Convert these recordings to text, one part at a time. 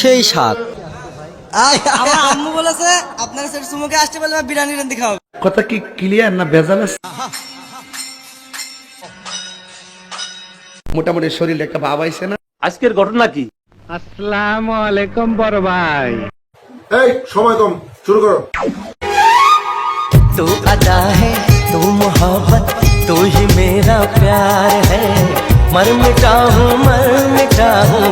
সেই স্বাদ। আমার আম্মু বলেছে আপনার কাছে সুমুকে আসতে পারলে বিরিয়ানি রান্দি খাও। কথা কি ক্লিয়ার না ভেজাল আছে? মোটামুটি শরীরে একটা ভাব আইছে না? আজকের ঘটনা কি? আসসালামু আলাইকুম বড় ভাই। এই সময় কম, শুরু করো। तू अदा है तू मोहब्बत तू ही मेरा प्यार है मर मिटा हूँ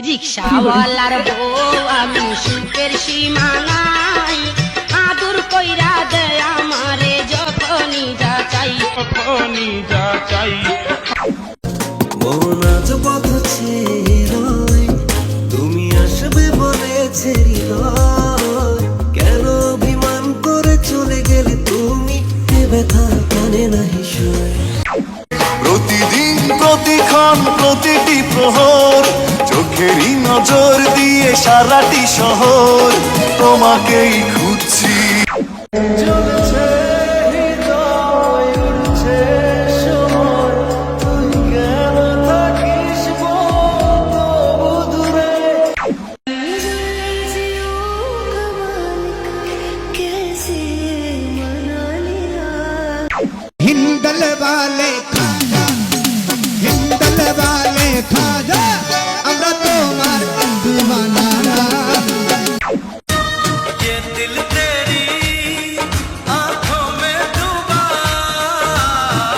রিক্সাওয়ালার বউ আমি সুখের সীমা নাই আদর কইরা দেয় আমারে যখনই যা চাই মন আজ পথ ছেড়ে তুমি আসবে বলেছে হৃদয় কেন অভিমান করে চলে গেলে তুমি এ ব্যথা কানে নাহি সয় প্রতিদিন প্রতিক্ষণ প্রতিটি প্রহর চোখেরই নজর দিয়ে সারাটি শহর তোমাকেই খুঁজছি। চলছে হৃদয় উঠছে সময় তুই কেন থাকিস তবু দূরে হিন্দল वाले খাজা হিন্দল वाले খাজা আমরা তোমার দিওয়ানা ये दिल तेरी आंखों में डूबा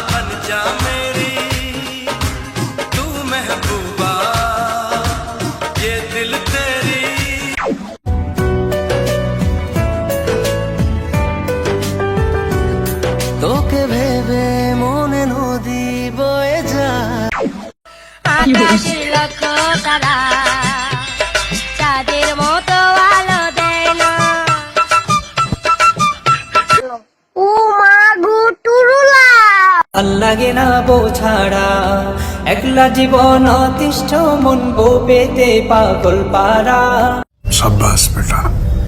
बन जा मेरी तू महबूबा ये दिल तेरी তোকে ভেবে মনে নদী বয়ে যায় আকাশের লক্ষ তারা চাঁদের মতো আলো দেয় না ও মা গো টুরুলা ভাল লাগে না বউ ছাড়া একলা জীবন অতিষ্ঠ মন বউ পেতে পাগল পারা शाबाश बेटा।